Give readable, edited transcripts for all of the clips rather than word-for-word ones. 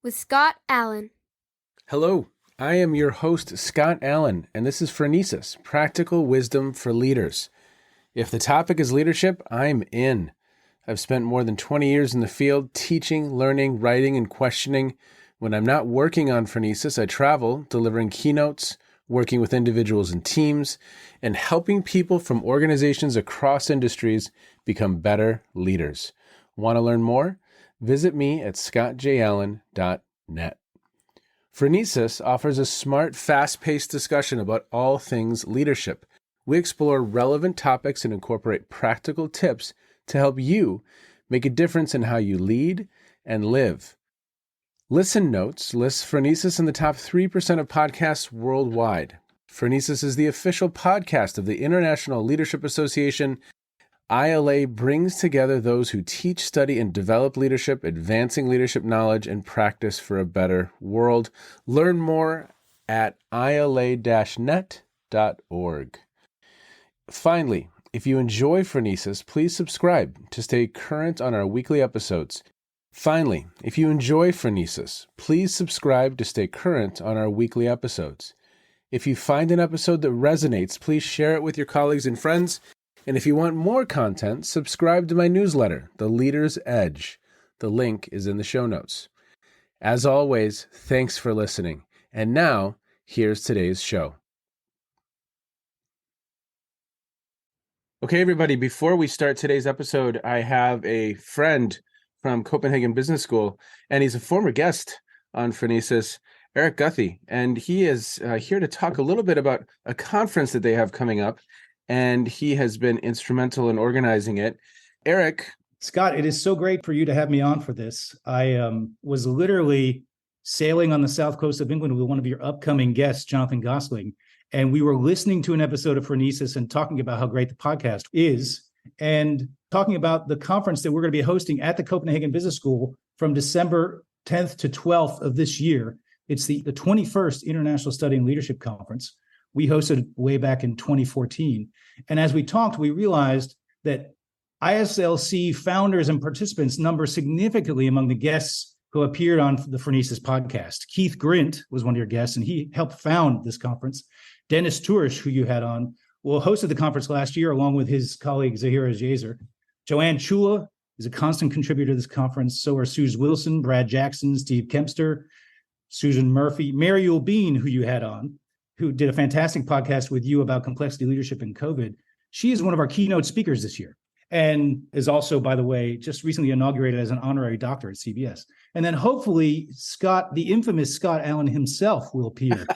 with Scott Allen. Hello, I am your host, Scott Allen, and this is Phronesis, Practical Wisdom for Leaders. If the topic is leadership, I'm in. I've spent more than 20 years in the field teaching, learning, writing, and questioning. When I'm not working on Phronesis, I travel, delivering keynotes, working with individuals and teams, and helping people from organizations across industries become better leaders. Want to learn more? Visit me at scottjallen.net. Phronesis offers a smart, fast-paced discussion about all things leadership. We explore relevant topics and incorporate practical tips to help you make a difference in how you lead and live. Listen Notes lists Phronesis in the top 3% of podcasts worldwide. Phronesis is the official podcast of the International Leadership Association. ILA brings together those who teach, study, and develop leadership, advancing leadership knowledge and practice for a better world. Learn more at ila-net.org. Finally, if you enjoy Phronesis, please subscribe to stay current on our weekly episodes. If you find an episode that resonates, please share it with your colleagues and friends. And if you want more content, subscribe to my newsletter, The Leader's Edge. The link is in the show notes. As always, thanks for listening. And now, here's today's show. Okay, everybody, before we start today's episode, I have a friend from Copenhagen Business School, and he's a former guest on Phronesis, Eric Guthey. And he is here to talk a little bit about a conference that they have coming up. And he has been instrumental in organizing it. Eric. Scott, it is so great for you to have me on for this. I was literally sailing on the south coast of England with one of your upcoming guests, Jonathan Gosling, and we were listening to an episode of Phronesis and talking about how great the podcast is, and talking about the conference that we're going to be hosting at the Copenhagen Business School from December 10th to 12th of this year. It's the 21st International Study and Leadership Conference. We hosted way back in 2014. And as we talked, we realized that ISLC founders and participants number significantly among the guests who appeared on the Phronesis podcast. Keith Grint was one of your guests, and he helped found this conference. Dennis Tourish, who you had on, hosted the conference last year along with his colleague Zahira Jazer. Joanne Chula is a constant contributor to this conference. So are Suze Wilson, Brad Jackson, Steve Kempster, Susan Murphy, Mariel Bean, who you had on, who did a fantastic podcast with you about complexity leadership in COVID. She is one of our keynote speakers this year and is also, by the way, just recently inaugurated as an honorary doctor at CBS. And then hopefully Scott, the infamous Scott Allen himself, will appear.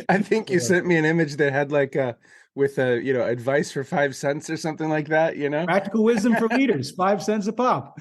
I think you sent me an image that had advice for 5 cents or something like that, Practical wisdom for leaders, 5 cents a pop.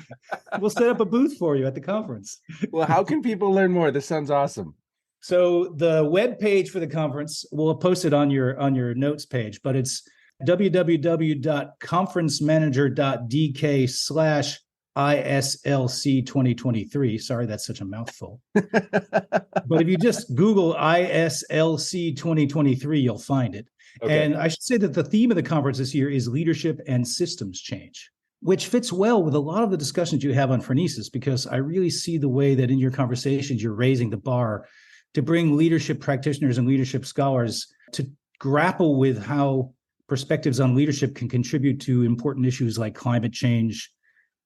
We'll set up a booth for you at the conference. Well, how can people learn more? This sounds awesome. So the web page for the conference, we'll post it on your notes page, but it's www.conferencemanager.dk/ISLC 2023. Sorry, that's such a mouthful. But if you just Google ISLC 2023, you'll find it. Okay. And I should say that the theme of the conference this year is leadership and systems change, which fits well with a lot of the discussions you have on Phronesis, because I really see the way that in your conversations, you're raising the bar to bring leadership practitioners and leadership scholars to grapple with how perspectives on leadership can contribute to important issues like climate change,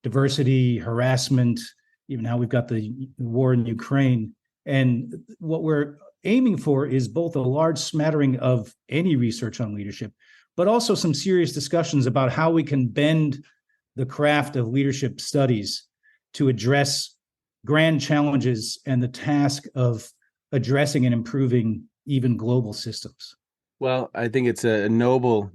diversity, harassment, even how we've got the war in Ukraine. And what we're aiming for is both a large smattering of any research on leadership, but also some serious discussions about how we can bend the craft of leadership studies to address grand challenges and the task of addressing and improving even global systems. Well, I think it's a noble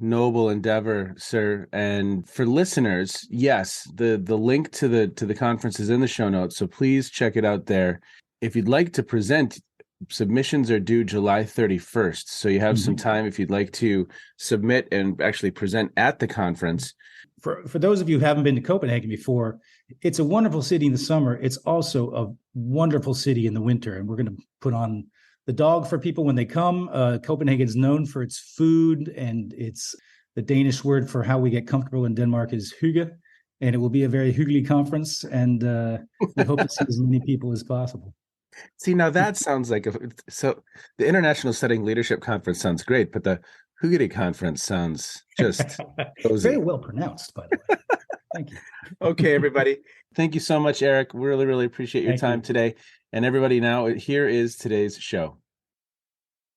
endeavor, sir. And for listeners, yes, the link to the conference is in the show notes, so please check it out there. If you'd like to present, submissions are due July 31st, so you have some time if you'd like to submit and actually present at the conference. For those of you who haven't been to Copenhagen before, it's a wonderful city in the summer. It's also a wonderful city in the winter, and we're going to put on the dog for people when they come. Copenhagen's known for its food, and it's the Danish word for how we get comfortable in Denmark is hygge. and it will be a very hygge conference, and we hope to see as many people as possible. See, now that sounds like so the International Setting Leadership Conference sounds great, but the Hygge Conference sounds just cozy. Very well pronounced, by the way. Thank you. Okay, everybody. Thank you so much, Eric. Really, really appreciate your time today. And everybody, now here is today's show.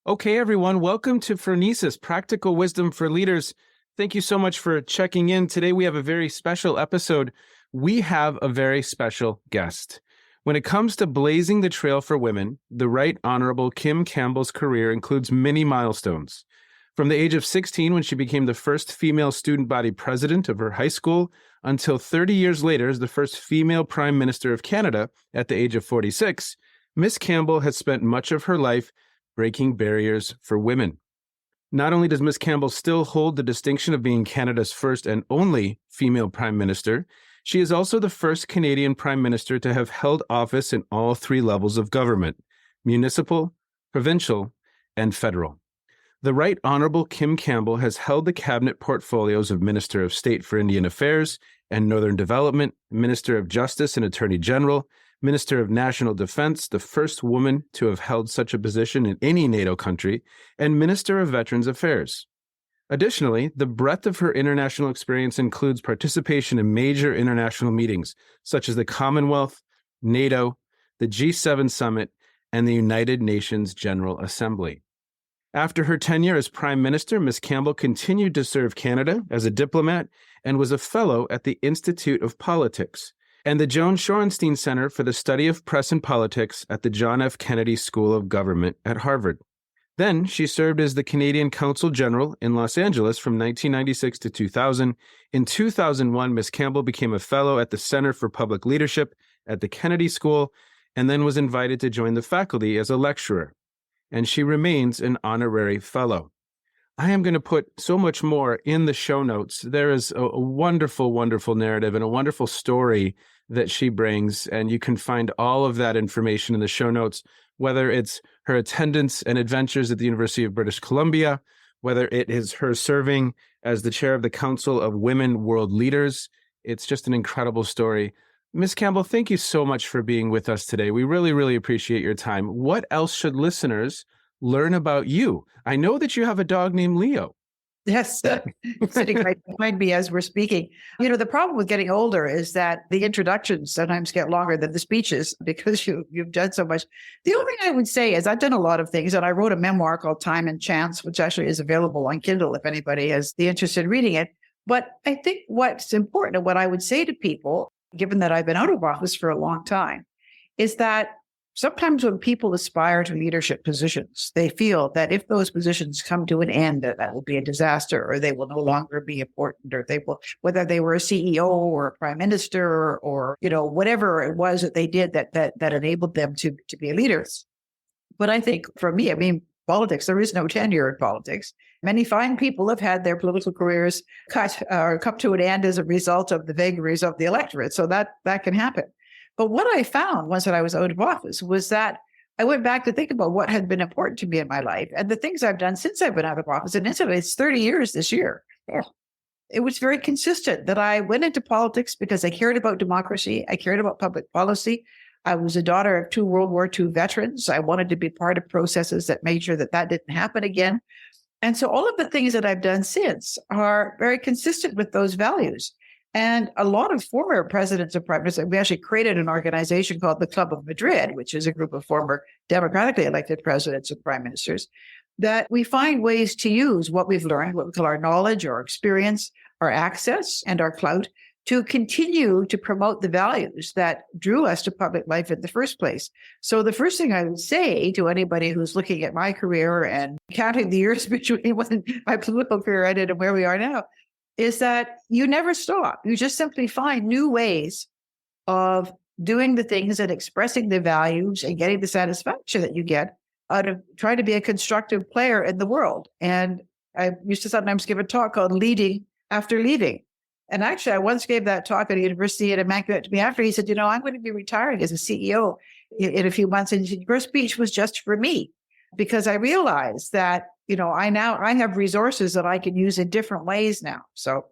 Okay, everyone. Welcome to Phronesis, Practical Wisdom for Leaders. Thank you so much for checking in. Today, we have a very special episode. We have a very special guest. When it comes to blazing the trail for women, the Right Honourable Kim Campbell's career includes many milestones. From the age of 16, when she became the first female student body president of her high school, until 30 years later as the first female Prime Minister of Canada at the age of 46, Miss Campbell has spent much of her life breaking barriers for women. Not only does Miss Campbell still hold the distinction of being Canada's first and only female Prime Minister, she is also the first Canadian Prime Minister to have held office in all three levels of government: municipal, provincial, and federal. The Right Honourable Kim Campbell has held the cabinet portfolios of Minister of State for Indian Affairs and Northern Development, Minister of Justice and Attorney General, Minister of National Defence, the first woman to have held such a position in any NATO country, and Minister of Veterans Affairs. Additionally, the breadth of her international experience includes participation in major international meetings, such as the Commonwealth, NATO, the G7 Summit, and the United Nations General Assembly. After her tenure as Prime Minister, Ms. Campbell continued to serve Canada as a diplomat and was a fellow at the Institute of Politics and the Joan Shorenstein Center for the Study of Press and Politics at the John F. Kennedy School of Government at Harvard. Then she served as the Canadian Consul General in Los Angeles from 1996 to 2000. In 2001, Ms. Campbell became a fellow at the Center for Public Leadership at the Kennedy School and then was invited to join the faculty as a lecturer. And she remains an honorary fellow. I am going to put so much more in the show notes. There is a wonderful, wonderful narrative and a wonderful story that she brings, and you can find all of that information in the show notes, whether it's her attendance and adventures at the University of British Columbia, whether it is her serving as the chair of the Council of Women World Leaders. It's just an incredible story. Ms. Campbell, thank you so much for being with us today. We really, really appreciate your time. What else should listeners learn about you? I know that you have a dog named Leo. Yes, sitting right behind me as we're speaking. You know, the problem with getting older is that the introductions sometimes get longer than the speeches because you've done so much. The only thing I would say is I've done a lot of things, and I wrote a memoir called Time and Chance, which actually is available on Kindle if anybody has the interest in reading it. But I think what's important and what I would say to people, given that I've been out of office for a long time, is that sometimes when people aspire to leadership positions, they feel that if those positions come to an end, that will be a disaster, or they will no longer be important, or they will, whether they were a CEO or a prime minister or, you know, whatever it was that they did that enabled them to be leaders. But I think for me, I mean, politics, there is no tenure in politics. Many fine people have had their political careers cut or come to an end as a result of the vagaries of the electorate. So that can happen. But what I found once that I was out of office was that I went back to think about what had been important to me in my life and the things I've done since I've been out of office. And incidentally, it's 30 years this year. It was very consistent that I went into politics because I cared about democracy. I cared about public policy. I was a daughter of 2 World War II veterans. I wanted to be part of processes that made sure that didn't happen again. And so all of the things that I've done since are very consistent with those values. And a lot of former presidents and prime ministers, we actually created an organization called the Club of Madrid, which is a group of former democratically elected presidents and prime ministers, that we find ways to use what we've learned, what we call our knowledge, our experience, our access, and our clout to continue to promote the values that drew us to public life in the first place. So the first thing I would say to anybody who's looking at my career and counting the years between when my political career ended and where we are now, is that you never stop. You just simply find new ways of doing the things and expressing the values and getting the satisfaction that you get out of trying to be a constructive player in the world. And I used to sometimes give a talk called Leading After Leading. And actually, I once gave that talk at a university, and a man came up to me after. He said, you know, I'm going to be retiring as a CEO in a few months. And he said, your speech was just for me, because I realized that, you know, I have resources that I can use in different ways now. So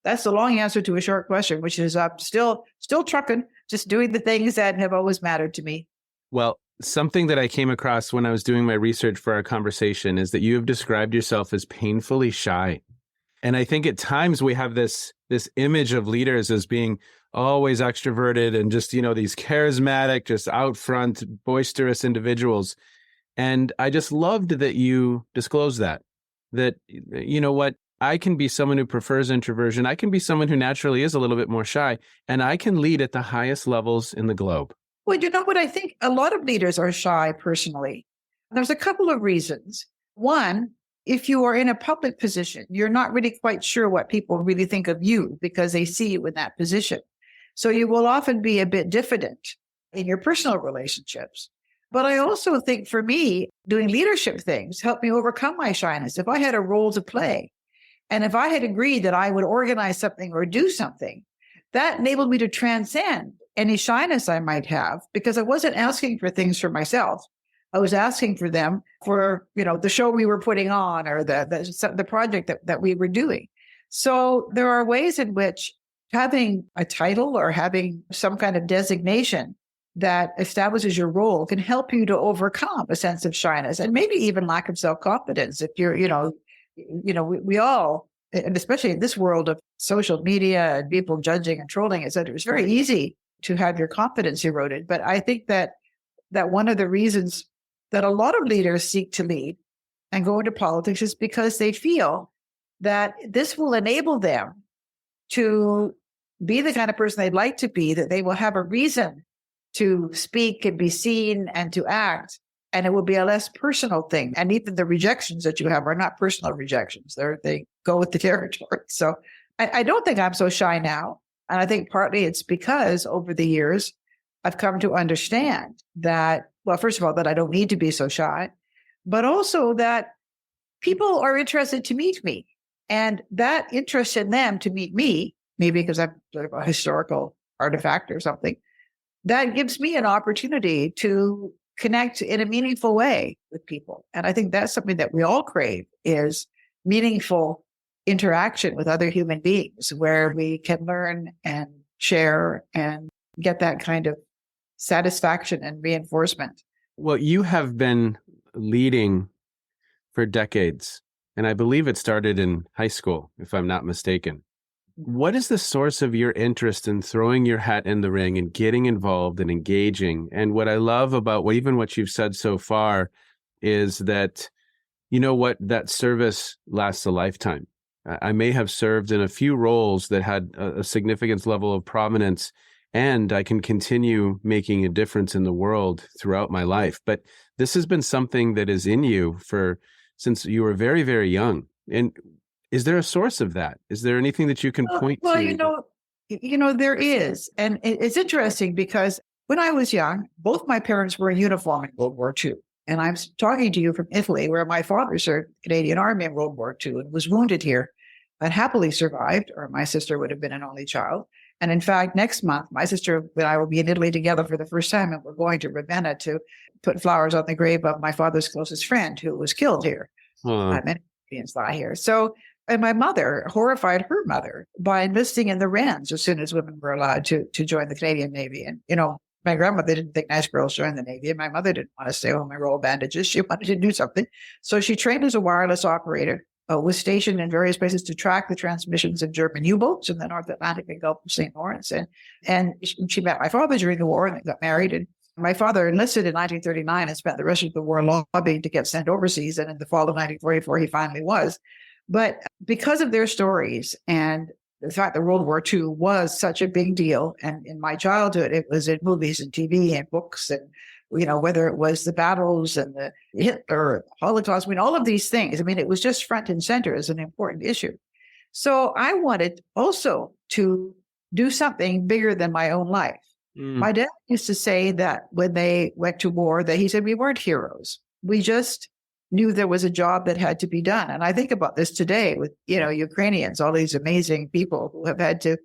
that's the long answer to a short question, which is still trucking, just doing the things that have always mattered to me. Well, something that I came across when I was doing my research for our conversation is that you have described yourself as painfully shy. And I think at times we have this image of leaders as being always extroverted and just, these charismatic, just out front, boisterous individuals. And I just loved that you disclosed that, you know what, I can be someone who prefers introversion. I can be someone who naturally is a little bit more shy, and I can lead at the highest levels in the globe. Well, you know what? I think a lot of leaders are shy personally. There's a couple of reasons. One, if you are in a public position, you're not really quite sure what people really think of you because they see you in that position. So you will often be a bit diffident in your personal relationships. But I also think for me, doing leadership things helped me overcome my shyness. If I had a role to play, and if I had agreed that I would organize something or do something, that enabled me to transcend any shyness I might have, because I wasn't asking for things for myself. I was asking for them for, the show we were putting on or the project that we were doing. So there are ways in which having a title or having some kind of designation that establishes your role can help you to overcome a sense of shyness and maybe even lack of self-confidence. If you're, we all, and especially in this world of social media and people judging and trolling, et cetera, it's very easy to have your confidence eroded. But I think that one of the reasons that a lot of leaders seek to lead and go into politics is because they feel that this will enable them to be the kind of person they'd like to be, that they will have a reason to speak and be seen and to act, and it will be a less personal thing. And even the rejections that you have are not personal rejections. They go with the territory. So I don't think I'm so shy now. And I think partly it's because over the years, I've come to understand that, well, first of all, that I don't need to be so shy, but also that people are interested to meet me. And that interest in them to meet me, maybe because I'm sort of a historical artifact or something, that gives me an opportunity to connect in a meaningful way with people. And I think that's something that we all crave, is meaningful interaction with other human beings where we can learn and share and get that kind of satisfaction and reinforcement. Well, you have been leading for decades, and I believe it started in high school, if I'm not mistaken. What is the source of your interest in throwing your hat in the ring and getting involved and engaging? And what I love about what you've said so far is that, that service lasts a lifetime. I may have served in a few roles that had a significant level of prominence, and I can continue making a difference in the world throughout my life. But this has been something that is in you since you were very, very young. And is there a source of that? Is there anything that you can point to? Well, there is. And it's interesting because when I was young, both my parents were in uniform in World War II. And I'm talking to you from Italy, where my father served the Canadian Army in World War II and was wounded here, but happily survived, or my sister would have been an only child. And in fact, next month, my sister and I will be in Italy together for the first time, and we're going to Ravenna to put flowers on the grave of my father's closest friend who was killed here. Many Canadians lie here. So, and my mother horrified her mother by enlisting in the Wrens as soon as women were allowed to join the Canadian Navy. And, my grandmother didn't think nice girls joined the Navy, and my mother didn't want to stay home and roll bandages. She wanted to do something. So she trained as a wireless operator, was stationed in various places to track the transmissions of German U-boats in the North Atlantic and Gulf of St. Lawrence. And she met my father during the war and they got married. And my father enlisted in 1939 and spent the rest of the war lobbying to get sent overseas. And in the fall of 1944, he finally was. But because of their stories and the fact that World War II was such a big deal, and in my childhood, it was in movies and TV and books, and whether it was the battles and the Hitler, Holocaust, all of these things. It was just front and center as an important issue. So I wanted also to do something bigger than my own life. My dad used to say that when they went to war, that he said, we weren't heroes. We just knew there was a job that had to be done. And I think about this today with, Ukrainians, all these amazing people who have had to,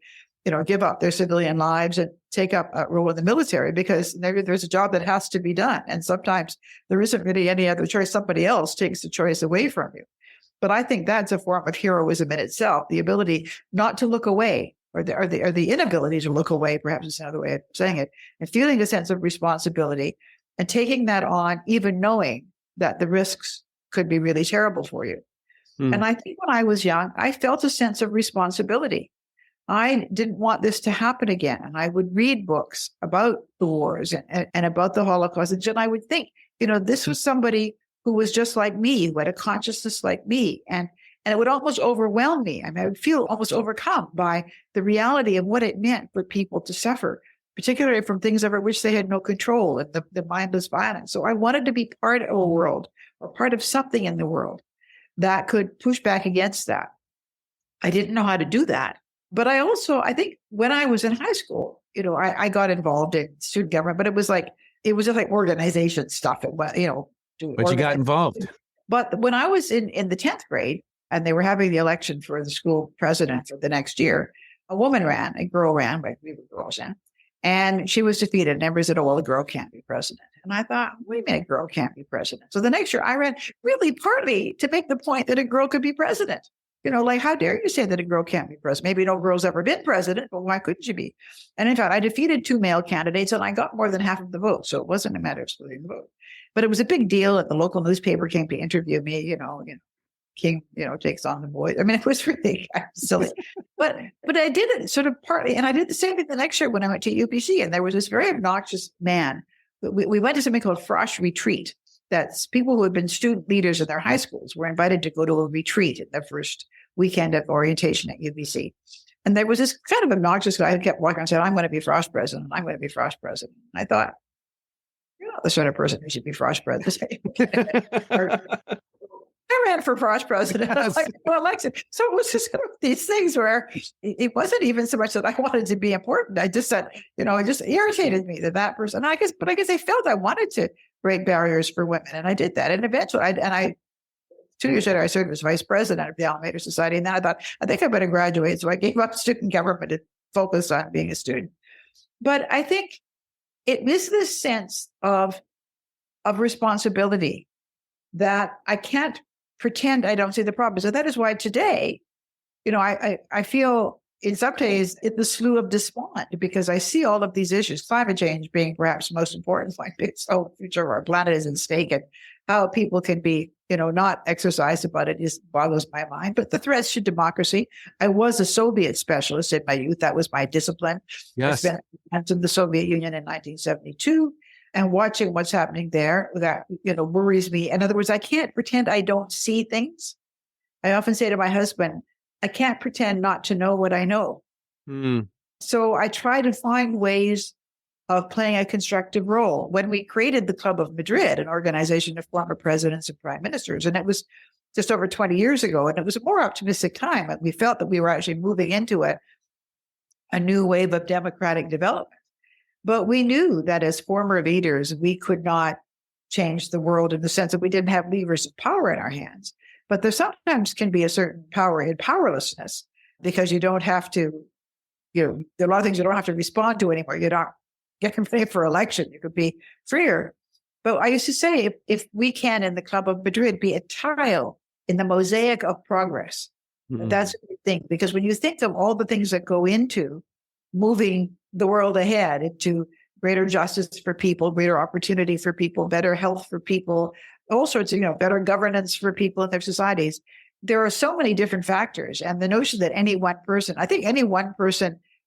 give up their civilian lives and take up a role in the military because there's a job that has to be done. And sometimes there isn't really any other choice. Somebody else takes the choice away from you. But I think that's a form of heroism in itself, the ability not to look away, or the inability to look away, perhaps is another way of saying it, and feeling a sense of responsibility and taking that on, even knowing that the risks could be really terrible for you. And I think when I was young, I felt a sense of responsibility. I didn't want this to happen again. And I would read books about the wars and about the Holocaust. And I would think, this was somebody who was just like me, who had a consciousness like me. And it would almost overwhelm me. I mean, I would feel almost overcome by the reality of what it meant for people to suffer, particularly from things over which they had no control, and the mindless violence. So I wanted to be part of a world, or part of something in the world that could push back against that. I didn't know how to do that. But I think when I was in high school, I got involved in student government, but it was just like organization stuff. But you got involved. But when I was in the 10th grade and they were having the election for the school president for the next year, a girl ran, but we were girls then, and she was defeated. And everybody said, oh, well, a girl can't be president. And I thought, wait a minute, a girl can't be president. So the next year I ran really partly to make the point that a girl could be president. How dare you say that a girl can't be president? Maybe no girl's ever been president, but why couldn't she be? And in fact, I defeated 2 male candidates and I got more than half of the vote. So it wasn't a matter of splitting the vote. But it was a big deal that the local newspaper came to interview me, King, takes on the boys. I mean, it was really kind of silly. but I did it sort of partly, and I did the same thing the next year when I went to UPC, and there was this very obnoxious man. We went to something called Frosh Retreat. That's people who had been student leaders in their high schools were invited to go to a retreat in the first weekend of orientation at UBC. And there was this kind of obnoxious guy who kept walking around and said, I'm going to be Frosh president. I'm going to be Frosh president. And I thought, you're not the sort of person who should be Frosh president. I ran for Frosh president. I was elected. So it was just these things where it wasn't even so much that I wanted to be important. I just said, it just irritated me that person. I guess I felt I wanted to break barriers for women. And I did that. And eventually, 2 years later, I served as vice president of the Alligator Society. And then I thought, I think I better graduate. So I gave up student government and focused on being a student. But I think it is this sense of responsibility that I can't pretend I don't see the problem. So that is why today, I feel in some ways it's the slough of despond, because I see all of these issues, climate change being perhaps most important, like this whole future of our planet is in stake, and how people can be, not exercised about it boggles my mind. But the threats to democracy. I was a Soviet specialist in my youth. That was my discipline. Yes. I spent in the Soviet Union in 1972. And watching what's happening there, that, worries me. In other words, I can't pretend I don't see things. I often say to my husband, I can't pretend not to know what I know. So I try to find ways of playing a constructive role. When we created the Club of Madrid, an organization of former presidents and prime ministers, and it was just over 20 years ago, and it was a more optimistic time. And we felt that we were actually moving into a new wave of democratic development. But we knew that as former leaders, we could not change the world in the sense that we didn't have levers of power in our hands. But there sometimes can be a certain power in powerlessness, because you don't have to, there are a lot of things you don't have to respond to anymore. You don't get ready for election. You could be freer. But I used to say, if we can in the Club of Madrid be a tile in the mosaic of progress, that's what we think. Because when you think of all the things that go into moving the world ahead, into greater justice for people, greater opportunity for people, better health for people, all sorts of, better governance for people in their societies. There are so many different factors. And the notion that any one person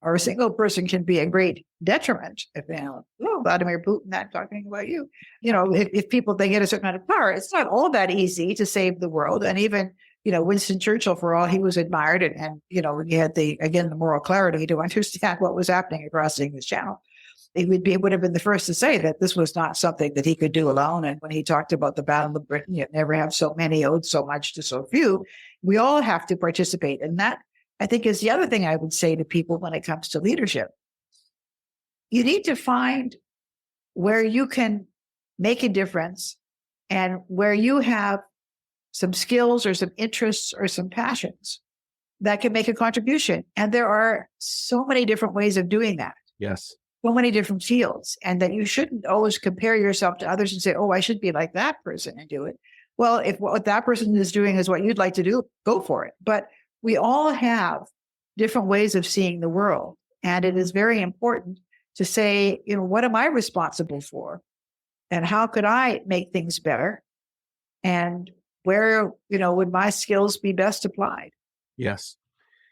or a single person can be a great detriment. If, Vladimir Putin, I'm talking about you. If people, they get a certain amount of power, it's not all that easy to save the world. And even, Winston Churchill, for all he was admired, and he had the moral clarity to understand what was happening across the English Channel. He would have been the first to say that this was not something that he could do alone. And when he talked about the Battle of Britain, you never have so many owed so much to so few. We all have to participate. And that, I think, is the other thing I would say to people when it comes to leadership. You need to find where you can make a difference and where you have some skills or some interests or some passions that can make a contribution. And there are so many different ways of doing that. Yes. So many different fields, and that you shouldn't always compare yourself to others and say, oh, I should be like that person and do it. well, if what that person is doing is what you'd like to do, go for it. But we all have different ways of seeing the world. And it is very important to say, what am I responsible for? And how could I make things better? And where, would my skills be best applied? Yes.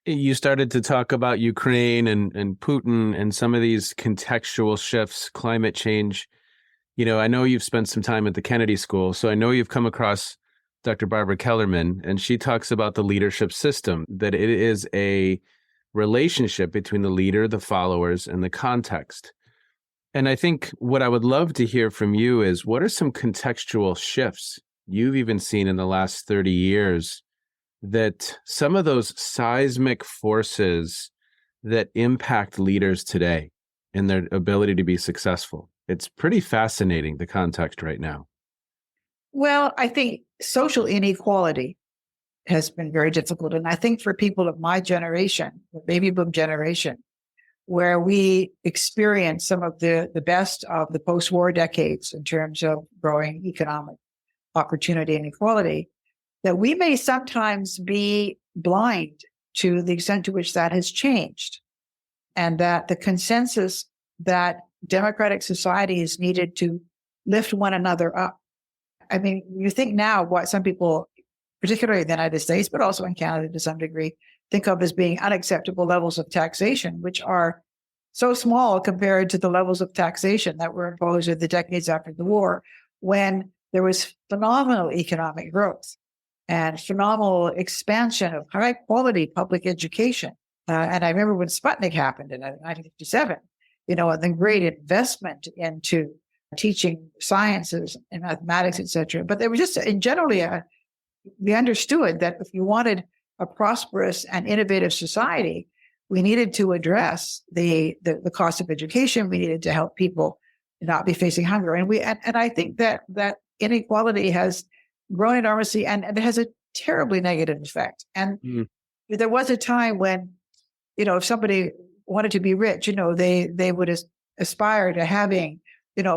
You started to talk about Ukraine and Putin and some of these contextual shifts, climate change. I know you've spent some time at the Kennedy School, so I know you've come across Dr. Barbara Kellerman, and she talks about the leadership system, that it is a relationship between the leader, the followers, and the context. And I think what I would love to hear from you is, what are some contextual shifts you've even seen in the last 30 years that some of those seismic forces that impact leaders today and their ability to be successful? It's pretty fascinating, the context right now. Well, I think social inequality has been very difficult. And I think for people of my generation, the baby boom generation, where we experienced some of the best of the post-war decades in terms of growing economic opportunity and equality, that we may sometimes be blind to the extent to which that has changed, and that the consensus that democratic society is needed to lift one another up. I mean, you think now what some people, particularly in the United States, but also in Canada to some degree, think of as being unacceptable levels of taxation, which are so small compared to the levels of taxation that were imposed in the decades after the war, when there was phenomenal economic growth and phenomenal expansion of high quality public education. And I remember when Sputnik happened in 1957, and the great investment into teaching sciences and mathematics, et cetera. But there was just, in generally, we understood that if you wanted a prosperous and innovative society, we needed to address the cost of education. We needed to help people not be facing hunger. And I think that inequality has grown enormously, and it has a terribly negative effect. And there was a time when, if somebody wanted to be rich, they would aspire to having,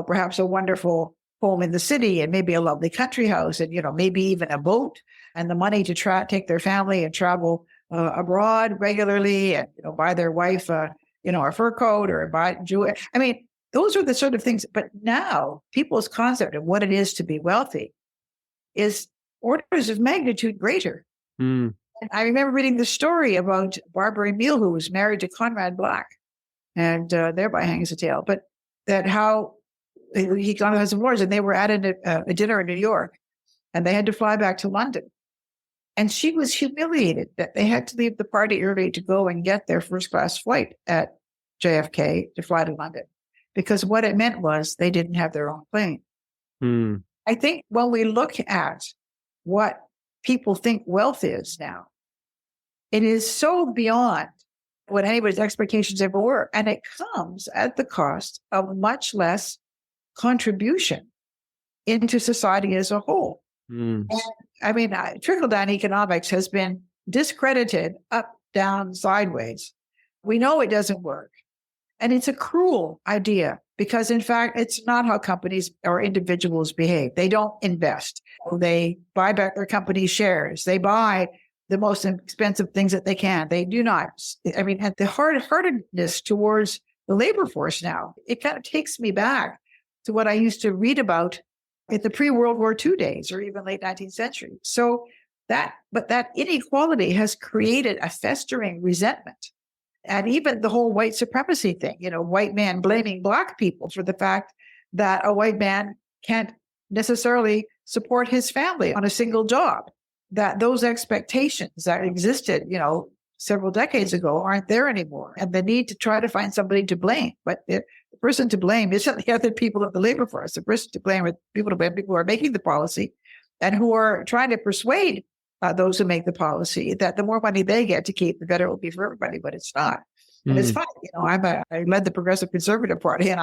perhaps a wonderful home in the city and maybe a lovely country house and, maybe even a boat and the money to take their family and travel abroad regularly and, buy their wife, a fur coat or buy jewelry. I mean, those are the sort of things. But now people's concept of what it is to be wealthy is orders of magnitude greater. And I remember reading the story about Barbara Emile, who was married to Conrad Black, and thereby hangs a tale. But that how he got the House of Lords, and they were at a dinner in New York, and they had to fly back to London. And she was humiliated that they had to leave the party early to go and get their first class flight at JFK to fly to London, because what it meant was they didn't have their own plane. I think when we look at what people think wealth is now, it is so beyond what anybody's expectations ever were. And it comes at the cost of much less contribution into society as a whole. And, I mean, trickle-down economics has been discredited up, down, sideways. We know it doesn't work. And it's a cruel idea because, in fact, it's not how companies or individuals behave. They don't invest. They buy back their company shares. They buy the most expensive things that they can. They do not. I mean, and the hard-heartedness towards the labor force now, it kind of takes me back to what I used to read about in the pre-World War II days or even late 19th century. But that inequality has created a festering resentment. And even the whole white supremacy thing, white man blaming Black people for the fact that a white man can't necessarily support his family on a single job, that those expectations that existed, several decades ago aren't there anymore. And the need to try to find somebody to blame. But the person to blame isn't the other people of the labor force. The person to blame are people who are making the policy and who are trying to persuade those who make the policy that the more money they get to keep, the better it will be for everybody, but it's not. And it's funny, I led the Progressive Conservative Party, and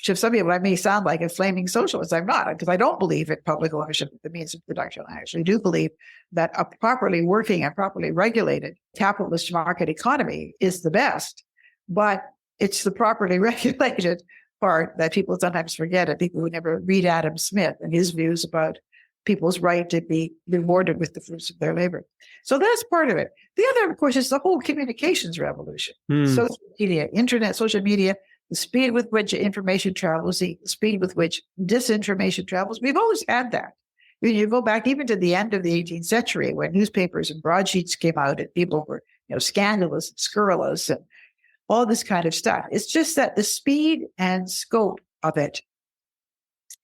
to some people, I may sound like a flaming socialist. I'm not, because I don't believe in public ownership of the means of production. I actually do believe that a properly working and properly regulated capitalist market economy is the best, but it's the properly regulated part that people sometimes forget, and people who never read Adam Smith and his views about people's right to be rewarded with the fruits of their labor. So that's part of it. The other, of course, is the whole communications revolution. Social media, internet, social media, the speed with which information travels, the speed with which disinformation travels. We've always had that. You go back even to the end of the 18th century when newspapers and broadsheets came out and people were, scandalous and scurrilous and all this kind of stuff. It's just that the speed and scope of it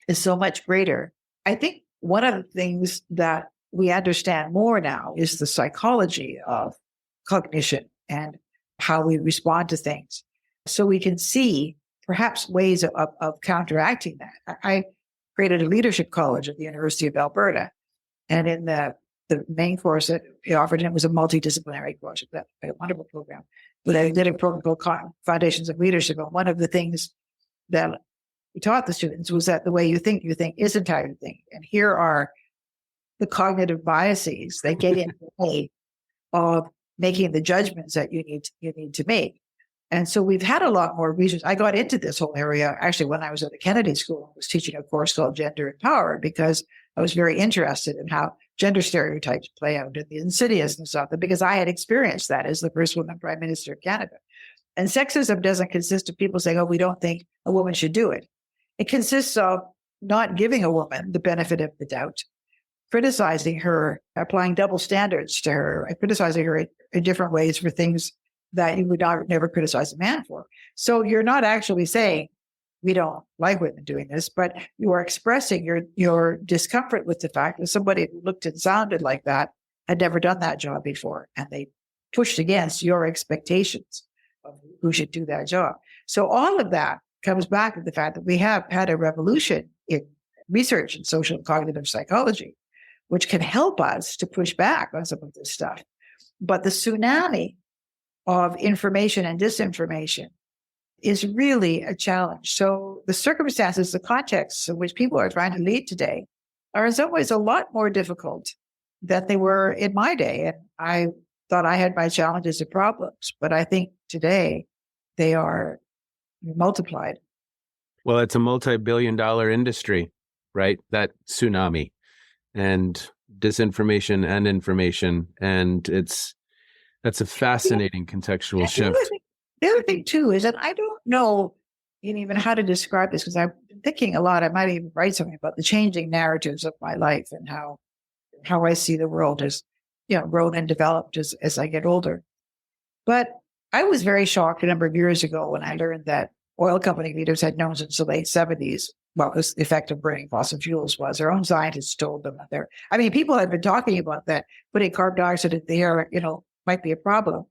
is so much greater. I think one of the things that we understand more now is the psychology of cognition and how we respond to things. So we can see perhaps ways of counteracting that. I created a leadership college at the University of Alberta. And in the main course that we offered, and it was a multidisciplinary course, a wonderful program. But I did a program called Foundations of Leadership. And one of the things that we taught the students was that the way you think isn't how you think. And here are the cognitive biases that get in the way of making the judgments that you need to make. And so we've had a lot more research. I got into this whole area actually when I was at the Kennedy School. I was teaching a course called Gender and Power because I was very interested in how gender stereotypes play out and the insidiousness of them, because I had experienced that as the first woman Prime Minister of Canada. And sexism doesn't consist of people saying, oh, we don't think a woman should do it. It consists of not giving a woman the benefit of the doubt, criticizing her, applying double standards to her, criticizing her in different ways for things that you would never criticize a man for. So you're not actually saying, we don't like women doing this, but you are expressing your discomfort with the fact that somebody who looked and sounded like that had never done that job before, and they pushed against your expectations of who should do that job. So all of that comes back to the fact that we have had a revolution in research in social and cognitive psychology, which can help us to push back on some of this stuff. But the tsunami of information and disinformation is really a challenge. So the circumstances, the contexts in which people are trying to lead today are in some ways a lot more difficult than they were in my day. And I thought I had my challenges and problems, but I think today they are multiplied. Well, it's a multi-billion-dollar industry, right? That tsunami and disinformation and information. And that's a fascinating contextual shift. The other thing too is that I don't know even how to describe this, because I've been thinking a lot. I might even write something about the changing narratives of my life and how I see the world as, grown and developed as I get older. But I was very shocked a number of years ago when I learned that oil company leaders had known since the late 70s what the effect of burning fossil fuels was. Their own scientists told them that people had been talking about that, putting carbon dioxide in the air, might be a problem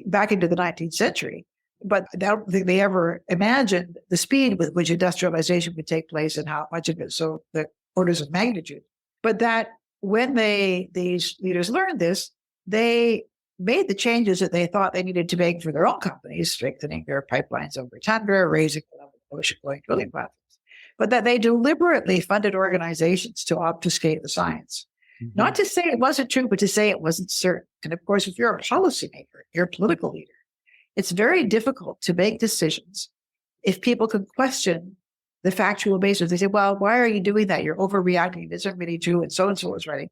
back into the 19th century. But I don't think they ever imagined the speed with which industrialization would take place and how much of it, so the orders of magnitude. But that when these leaders learned this, they made the changes that they thought they needed to make for their own companies, strengthening their pipelines over tundra, raising the level of ocean-going drilling platforms, but that they deliberately funded organizations to obfuscate the science. Mm-hmm. Not to say it wasn't true, but to say it wasn't certain. And of course, if you're a policymaker, you're a political leader, it's very difficult to make decisions if people can question the factual basis. They say, well, why are you doing that? You're overreacting. It isn't really true. And so is writing.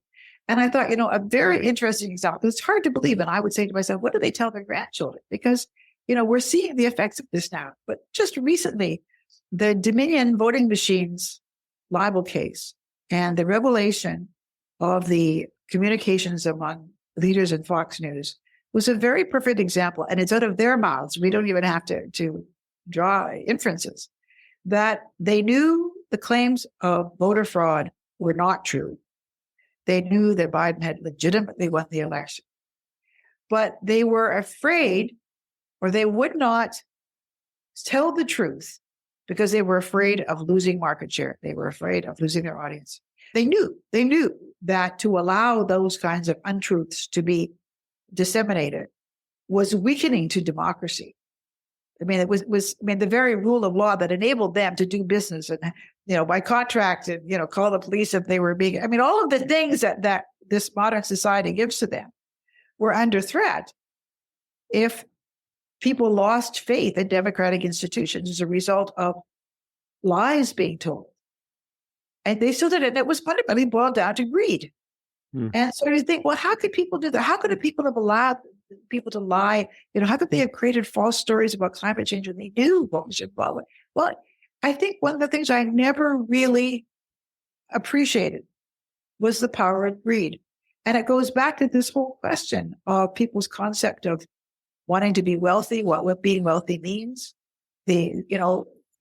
And I thought, a very interesting example. It's hard to believe. And I would say to myself, what do they tell their grandchildren? Because, we're seeing the effects of this now. But just recently, the Dominion voting machines libel case and the revelation of the communications among leaders in Fox News was a very perfect example. And it's out of their mouths. We don't even have to draw inferences that they knew the claims of voter fraud were not true. They knew that Biden had legitimately won the election, but they were afraid, or they would not tell the truth because they were afraid of losing market share. They were afraid of losing their audience. They knew that to allow those kinds of untruths to be disseminated was weakening to democracy. It was the very rule of law that enabled them to do business and, by contract and, call the police if they were being, all of the things that this modern society gives to them were under threat if people lost faith in democratic institutions as a result of lies being told. And they still did it. And it was fundamentally boiled down to greed. And so you think, well, how could people do that? How could people have allowed people to lie? How could they have created false stories about climate change when they knew what was involved? Well, I think one of the things I never really appreciated was the power of greed. And it goes back to this whole question of people's concept of wanting to be wealthy, what being wealthy means. There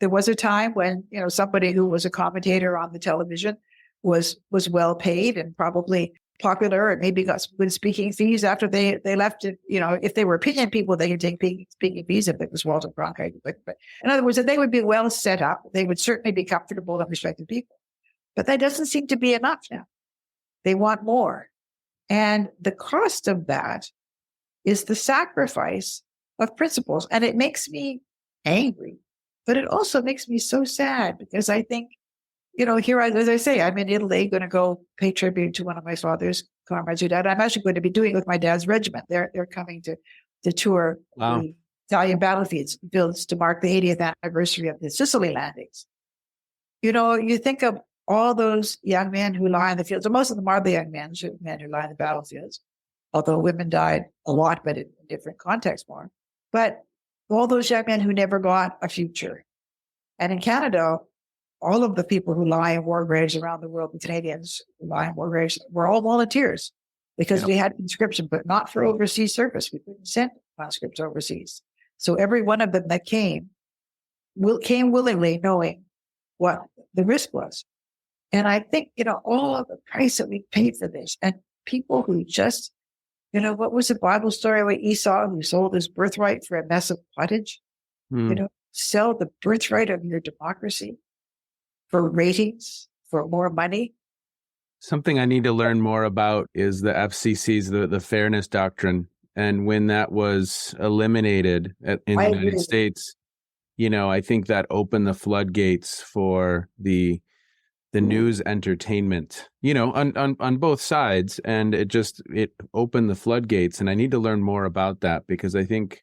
was a time when, somebody who was a commentator on the television was well paid and probably popular and maybe got good speaking fees after they left it. If they were opinion people, they could take speaking fees if it was Walter Cronkite. But in other words, that they would be well set up. They would certainly be comfortable and respected people. But that doesn't seem to be enough now. They want more. And the cost of that is the sacrifice of principles. And it makes me angry, but it also makes me so sad because I think, here, as I say, I'm in Italy, going to go pay tribute to one of my father's comrades who died. I'm actually going to be doing it with my dad's regiment. They're coming to tour the Italian battlefields to mark the 80th anniversary of the Sicily landings. You think of all those young men who lie in the fields, and most of them are the young men who lie in the battlefields, although women died a lot, but in different contexts more. But all those young men who never got a future. And in Canada, all of the people who lie in war graves around the world, the Canadians who lie in war graves, were all volunteers because we had conscription, but not for overseas service. We couldn't send conscripts overseas. So every one of them that came willingly knowing what the risk was. And I think, all of the price that we paid for this and people who just, what was the Bible story with Esau who sold his birthright for a mess of pottage? Sell the birthright of your democracy for ratings, for more money. Something I need to learn more about is the FCC's, the fairness doctrine. And when that was eliminated in the United States, I think that opened the floodgates for the news entertainment, on both sides. And it opened the floodgates. And I need to learn more about that because I think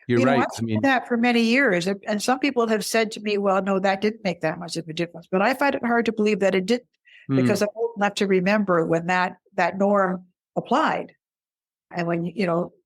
you're right. I've seen that for many years. And some people have said to me, well, no, that didn't make that much of a difference. But I find it hard to believe that it didn't because I'm old enough to remember when that norm applied. And when,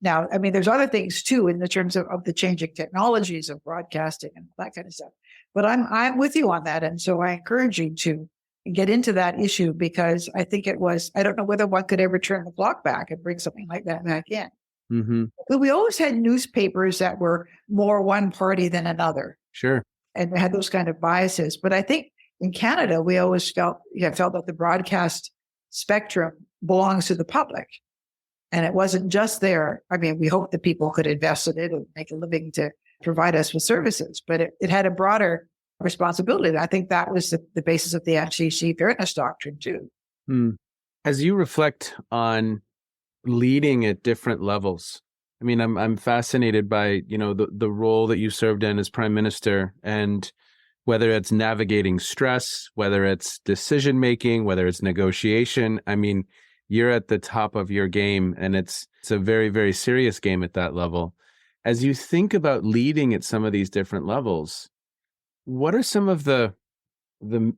now, there's other things too, in the terms of the changing technologies of broadcasting and that kind of stuff. But I'm with you on that. And so I encourage you to get into that issue because I think I don't know whether one could ever turn the clock back and bring something like that back in. Mm-hmm. But we always had newspapers that were more one party than another. Sure. And had those kind of biases. But I think in Canada, we always felt that the broadcast spectrum belongs to the public. And it wasn't just there. We hope that people could invest in it and make a living to provide us with services, but it had a broader responsibility. And I think that was the basis of the FCC fairness doctrine too. As you reflect on leading at different levels, I'm fascinated by, the role that you served in as Prime Minister, and whether it's navigating stress, whether it's decision-making, whether it's negotiation. You're at the top of your game, and it's a very, very serious game at that level. As you think about leading at some of these different levels, what are some of the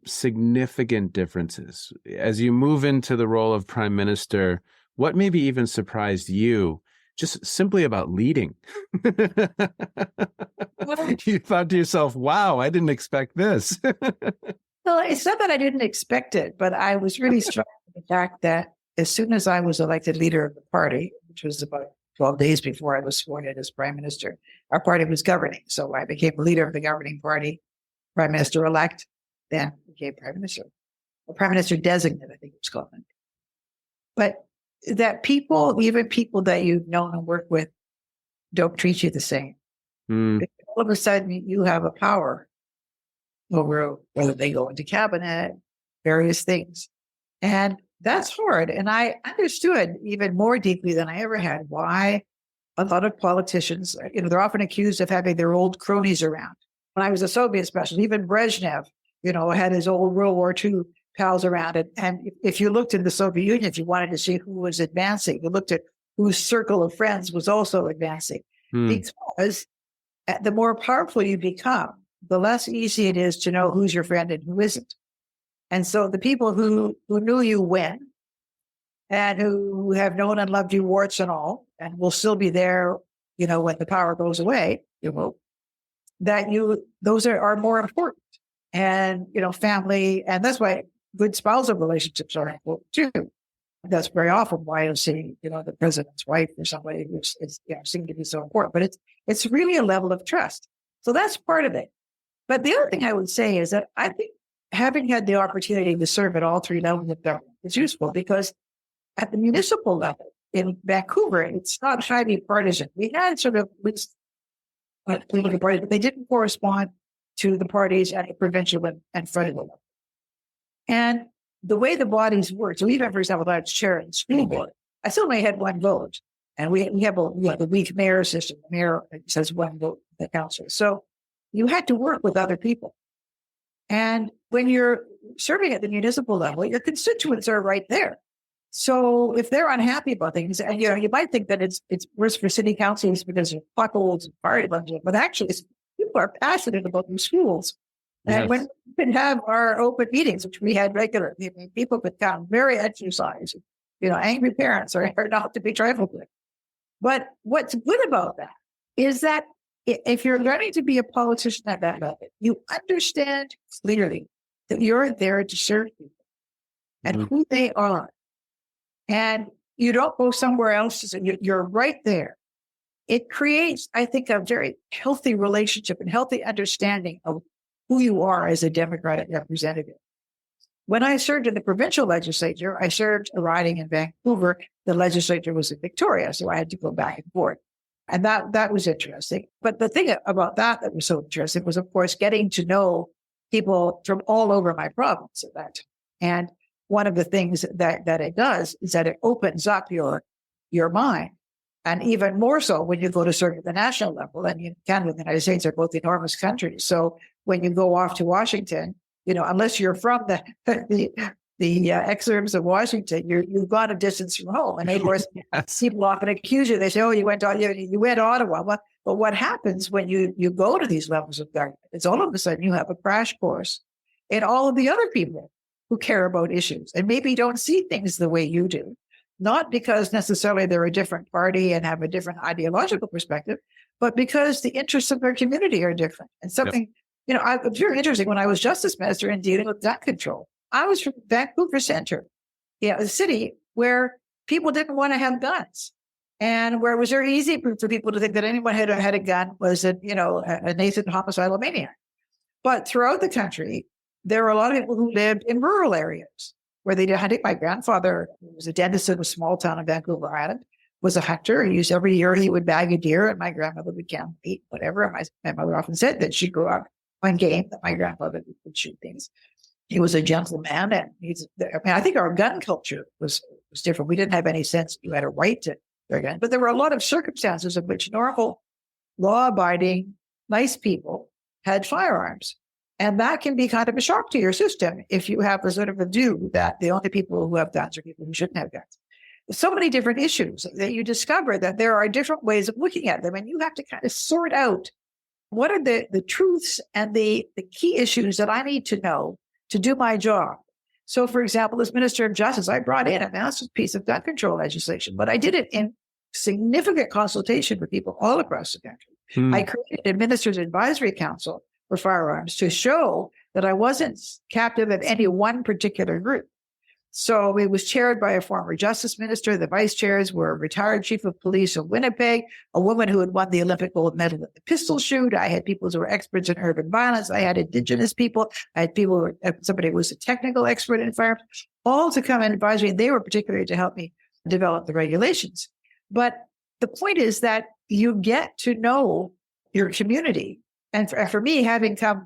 significant differences as you move into the role of Prime Minister? What maybe even surprised you just simply about leading? You thought to yourself, wow, I didn't expect this. Well, it's not that I didn't expect it, but I was really struck by the fact that as soon as I was elected leader of the party, which was about 12 days before I was sworn in as Prime Minister, our party was governing. So I became the leader of the governing party, Prime Minister-elect, then became Prime Minister, or Prime Minister designate, I think it was called. But that people, even people that you've known and worked with, don't treat you the same. All of a sudden, you have a power over whether they go into cabinet, various things. And that's hard. And I understood even more deeply than I ever had why a lot of politicians, they're often accused of having their old cronies around. When I was a Soviet specialist, even Brezhnev, had his old World War II pals around it. And if you looked in the Soviet Union, if you wanted to see who was advancing, you looked at whose circle of friends was also advancing. Because the more powerful you become, the less easy it is to know who's your friend and who isn't. And so the people who knew you when and who have known and loved you warts and all, and will still be there, when the power goes away, those are more important. And, family, and that's why good spousal relationships are important too. That's very often why you'll see, the president's wife or somebody who's seem to be so important. But it's really a level of trust. So that's part of it. But the other thing I would say is that I think having had the opportunity to serve at all three levels of government is useful, because at the municipal level in Vancouver, it's not highly partisan. We had sort of political parties, but they didn't correspond to the parties at the provincial and federal level. And the way the bodies work, so even, for example, I was chair in the school board, I still only had one vote. And we have the weak mayor system. The mayor says one vote in the council. So you had to work with other people. And when you're serving at the municipal level, your constituents are right there. So if they're unhappy about things, and you might think that it's worse for city councils because of potholes and fire departments, but actually people are passionate about their schools. And when we can have our open meetings, which we had regularly, people become very exercised. Angry parents are not to be trifled with. But what's good about that is that if you're going to be a politician at that level, you understand clearly that you're there to serve people and who they are. And you don't go somewhere else. You're right there. It creates, I think, a very healthy relationship and healthy understanding of who you are as a Democratic representative. When I served in the provincial legislature, I served a riding in Vancouver. The legislature was in Victoria, so I had to go back and forth. And that was interesting. But the thing about that was so interesting was, of course, getting to know people from all over my province at that time. And one of the things that it does is that it opens up your mind. And even more so when you go to serve at the national level. And Canada and the United States are both enormous countries. So when you go off to Washington, unless you're from the exurbs of Washington, you've got a distance from home. And of course, people often accuse you. They say, "Oh, you went to Ottawa." But what happens when you go to these levels of government is all of a sudden you have a crash course in all of the other people who care about issues and maybe don't see things the way you do. Not because necessarily they're a different party and have a different ideological perspective, but because the interests of their community are different. And something, it's very interesting. When I was justice minister in dealing with gun control, I was from Vancouver Centre, a city where people didn't want to have guns, and where it was very easy for people to think that anyone who had a gun was a nascent homicidal maniac. But throughout the country, there were a lot of people who lived in rural areas where they did hunting. My grandfather, who was a dentist in a small town in Vancouver Island, was a hunter. Every year he would bag a deer, and my grandmother would count meat, whatever. And my mother often said that she grew up on game, that my grandfather would shoot things. He was a gentleman, and I think our gun culture was different. We didn't have any sense you had a right to bear a gun, but there were a lot of circumstances in which normal, law-abiding, nice people had firearms. And that can be kind of a shock to your system if you have a sort of a view that the only people who have guns are people who shouldn't have guns. There's so many different issues that you discover that there are different ways of looking at them, and you have to kind of sort out what are the truths and the key issues that I need to know to do my job. So, for example, as Minister of Justice, I brought in a massive piece of gun control legislation, but I did it in significant consultation with people all across the country. I created a Minister's Advisory Council for firearms to show that I wasn't captive of any one particular group. So it was chaired by a former justice minister. The vice chairs were a retired chief of police of Winnipeg, a woman who had won the Olympic gold medal at the pistol shoot. I had people who were experts in urban violence. I had Indigenous people. I had people somebody who was a technical expert in firearms, all to come and advise me. And they were particularly to help me develop the regulations. But the point is that you get to know your community. And for me, having come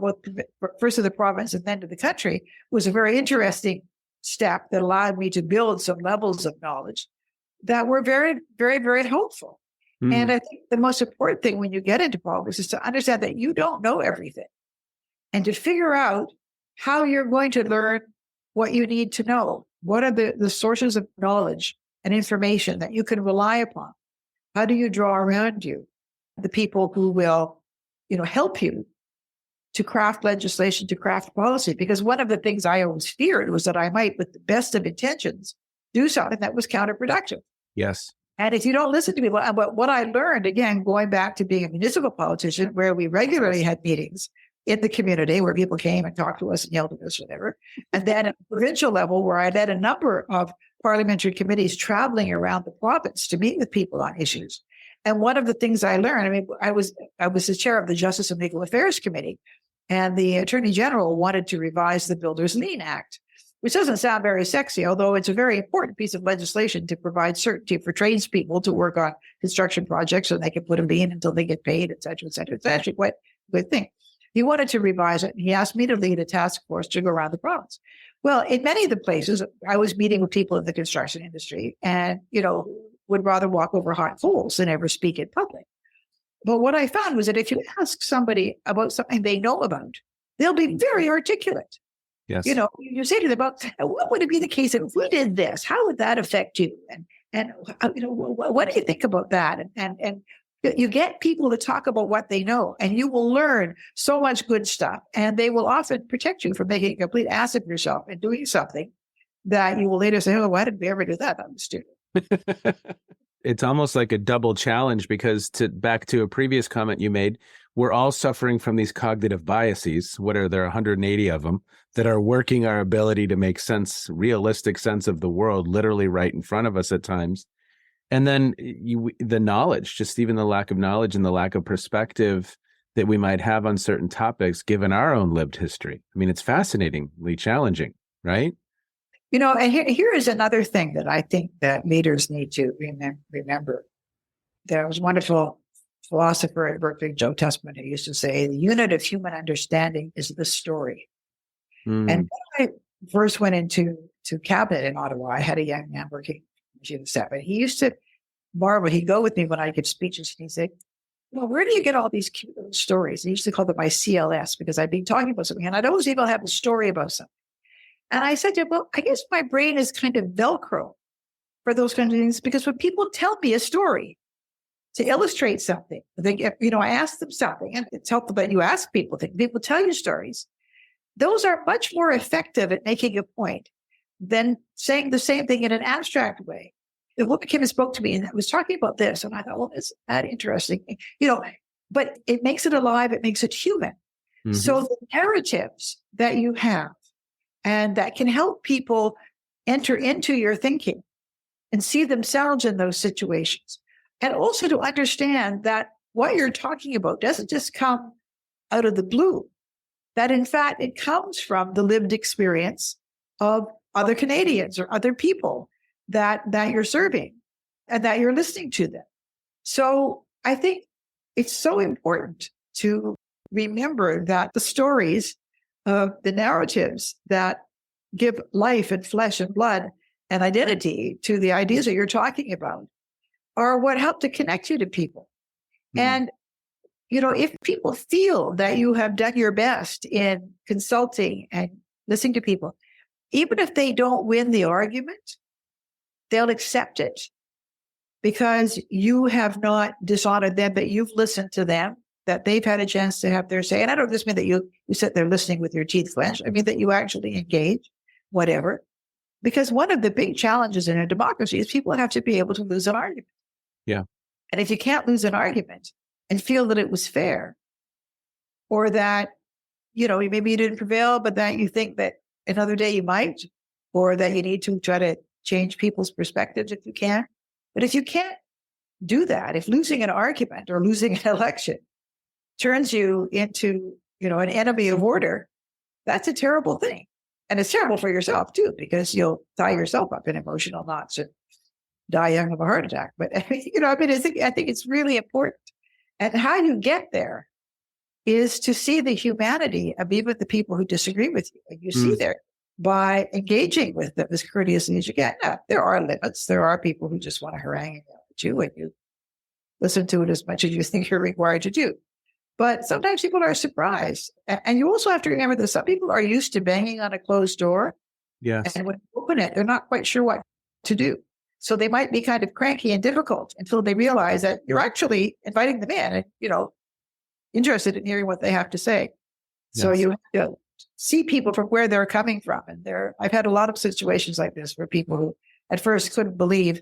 first to the province and then to the country was a very interesting step that allowed me to build some levels of knowledge that were very, very, very helpful. And I think the most important thing when you get into politics is to understand that you don't know everything and to figure out how you're going to learn what you need to know. What are the sources of knowledge and information that you can rely upon? How do you draw around you the people who will help you to craft legislation, to craft policy. Because one of the things I always feared was that I might, with the best of intentions, do something that was counterproductive. Yes. And if you don't listen to people, but what I learned, again, going back to being a municipal politician, where we regularly had meetings in the community where people came and talked to us and yelled at us, whatever. And then at the provincial level, where I led a number of parliamentary committees traveling around the province to meet with people on issues. And one of the things I learned, I mean, I was the chair of the Justice and Legal Affairs Committee, and the Attorney General wanted to revise the Builders Lien Act, which doesn't sound very sexy, although it's a very important piece of legislation to provide certainty for tradespeople to work on construction projects so they can put a lien until they get paid, et cetera, et cetera. It's actually quite a good thing. He wanted to revise it, and he asked me to lead a task force to go around the province. Well, in many of the places, I was meeting with people in the construction industry and, would rather walk over hot coals than ever speak in public. But what I found was that if you ask somebody about something they know about, they'll be very articulate. Yes. You say to them about what would it be the case if we did this? How would that affect you? And what do you think about that? And you get people to talk about what they know, and you will learn so much good stuff. And they will often protect you from making a complete ass of yourself and doing something that you will later say, "Oh, why did we ever do that? That was stupid." It's almost like a double challenge because back to a previous comment you made, we're all suffering from these cognitive biases. What are there 180 of them that are working our ability to make sense, realistic sense of the world, literally right in front of us at times. And then the knowledge, just even the lack of knowledge and the lack of perspective that we might have on certain topics, given our own lived history. I mean, it's fascinatingly challenging, right? And here is another thing that I think that leaders need to remember. There was a wonderful philosopher at Berkeley, Joe Tessman, who used to say, the unit of human understanding is the story. And when I first went into cabinet in Ottawa, I had a young man working in Chief of Staff, and he used to marvel. He'd go with me when I give speeches, and he'd say, "Well, where do you get all these cute little stories?" And he used to call them my CLS, because I'd be talking about something, and I'd always even have a story about something. And I said to him, "Well, I guess my brain is kind of Velcro for those kinds of things, because when people tell me a story to illustrate something, I ask them something, and it's helpful that you ask people things. People tell you stories. Those are much more effective at making a point than saying the same thing in an abstract way." The woman came and spoke to me and was talking about this, and I thought, well, isn't that interesting? But it makes it alive. It makes it human. Mm-hmm. So the narratives that you have, and that can help people enter into your thinking and see themselves in those situations. And also to understand that what you're talking about doesn't just come out of the blue, that in fact, it comes from the lived experience of other Canadians or other people that you're serving and that you're listening to them. So I think it's so important to remember that the stories of the narratives that give life and flesh and blood and identity to the ideas that you're talking about are what help to connect you to people. Mm. And, if people feel that you have done your best in consulting and listening to people, even if they don't win the argument, they'll accept it because you have not dishonored them, but you've listened to them, that they've had a chance to have their say. And I don't just mean that you sit there listening with your teeth clenched. I mean that you actually engage, whatever. Because one of the big challenges in a democracy is people have to be able to lose an argument. Yeah. And if you can't lose an argument and feel that it was fair, or that, maybe you didn't prevail, but that you think that another day you might, or that you need to try to change people's perspectives if you can. But if you can't do that, if losing an argument or losing an election turns you into, an enemy of order, that's a terrible thing. And it's terrible for yourself too, because you'll tie yourself up in emotional knots and die young of a heart attack. But I think it's really important. And how you get there is to see the humanity of even the people who disagree with you. And you see there by engaging with them as courteously as you can. Now, there are limits. There are people who just want to harangue you, and you listen to it as much as you think you're required to do. But sometimes people are surprised. And you also have to remember that some people are used to banging on a closed door. Yes. And when you open it, they're not quite sure what to do. So they might be kind of cranky and difficult until they realize that you're actually inviting them in and, interested in hearing what they have to say. So Yes. you have to see people from where they're coming from. And I've had a lot of situations like this where people who at first couldn't believe,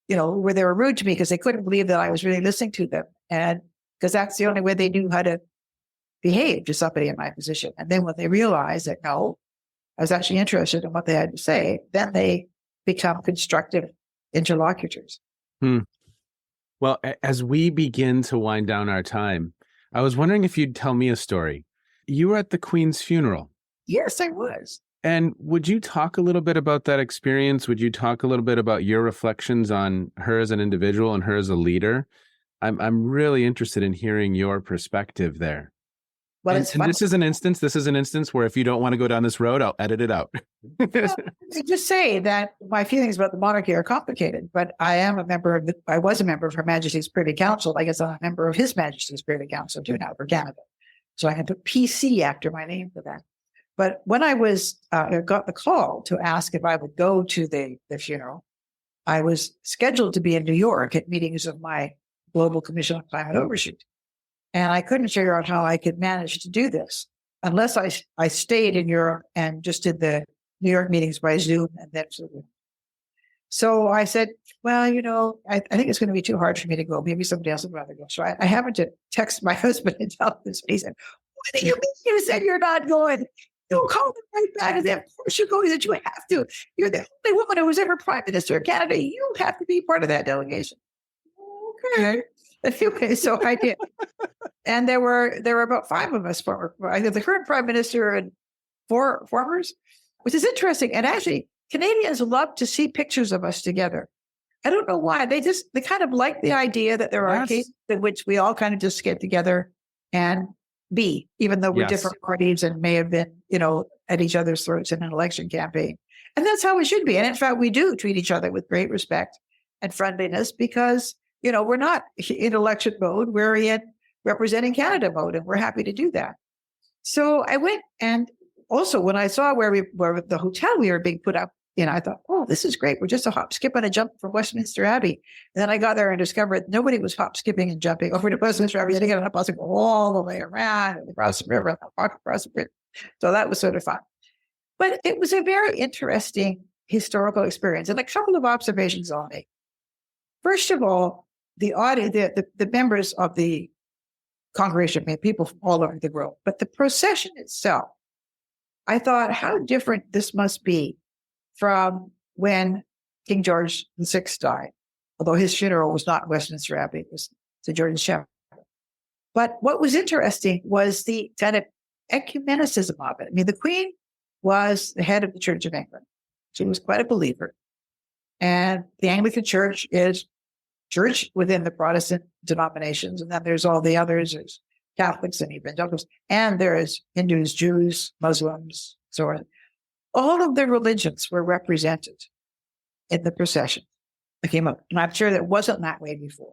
where they were rude to me because they couldn't believe that I was really listening to them. And because that's the only way they knew how to behave to somebody in my position. And then when they realize that, no, I was actually interested in what they had to say, then they become constructive interlocutors. Well, as we begin to wind down our time, I was wondering if you'd tell me a story. You were at the Queen's funeral. Yes, I was. And would you talk a little bit about that experience? Would you talk a little bit about your reflections on her as an individual and her as a leader? I'm really interested in hearing your perspective there. Well, and, it's and fun. this is an instance where if you don't want to go down this road, I'll edit it out. Well, I just say that my feelings about the monarchy are complicated, but I was a member of Her Majesty's Privy Council. I guess I'm a member of His Majesty's Privy Council too now for Canada. So I had put PC after my name for that. But when I got the call to ask if I would go to the funeral, I was scheduled to be in New York at meetings of my Global Commission on Climate Overshoot. And I couldn't figure out how I could manage to do this unless I stayed in Europe and just did the New York meetings by Zoom. And then so I said, well, I think it's going to be too hard for me to go. Maybe somebody else would rather go. So I happened to text my husband and tell him this. He said, what do you mean you said you're not going? You'll call them right back. And then, of course you go. He said, you have to. You're the only woman who was ever prime minister of Canada. You have to be part of that delegation. Okay, so I did. And there were about 5 of us, the current prime minister and 4 formers, which is interesting. And actually, Canadians love to see pictures of us together. I don't know why. They kind of like the idea that there are cases in which we all kind of just get together and be, even though we're different parties and may have been, at each other's throats in an election campaign. And that's how it should be. And in fact, we do treat each other with great respect and friendliness because, we're not in election mode. We're in representing Canada mode, and we're happy to do that. So I went, and also when I saw where the hotel we were being put up in, I thought, oh, this is great. We're just a hop, skip, and a jump from Westminster Abbey. And then I got there and discovered nobody was hop, skipping, and jumping over to Westminster Abbey. They got on a bus and go all the way around and across the river, and walk across the bridge. So that was sort of fun. But it was a very interesting historical experience, and a couple of observations I'll make. First of all, the audience, the members of the congregation, people from all over the world, but the procession itself, I thought how different this must be from when King George VI died, although his funeral was not in Westminster Abbey, it was St. George's Chapel. But what was interesting was the kind of ecumenicism of it. I mean, the Queen was the head of the Church of England. She was quite a believer. And the Anglican Church is church within the Protestant denominations. And then there's all the others. There's Catholics and evangelicals. And there's Hindus, Jews, Muslims, so on. All of the religions were represented in the procession that came up. And I'm sure that wasn't that way before.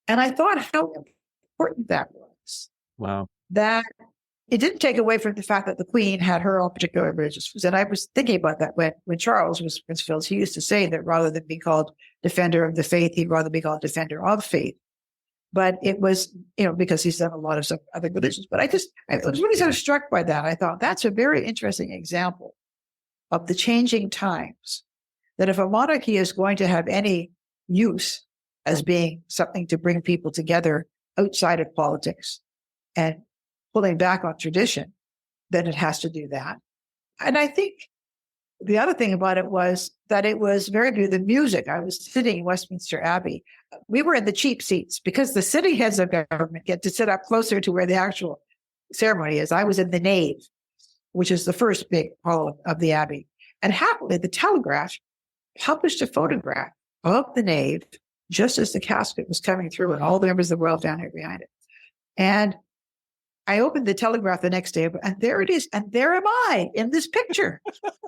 And I thought how important that was. Wow. That it didn't take away from the fact that the Queen had her own particular religious views. And I was thinking about that when Charles was Prince of Wales. He used to say that rather than be called defender of the faith, he'd rather be called defender of faith. But it was, because he's done a lot of some other religions. But I was really sort of struck by that. I thought that's a very interesting example of the changing times, that if a monarchy is going to have any use as being something to bring people together outside of politics and pulling back on tradition, then it has to do that. And I think the other thing about it was that it was very good. The music, I was sitting in Westminster Abbey. We were in the cheap seats because the city heads of government get to sit up closer to where the actual ceremony is. I was in the nave, which is the first big hall of the Abbey. And happily, the Telegraph published a photograph of the nave just as the casket was coming through and all the members of the royal down here behind it. And I opened the Telegraph the next day, and there it is. And there am I in this picture.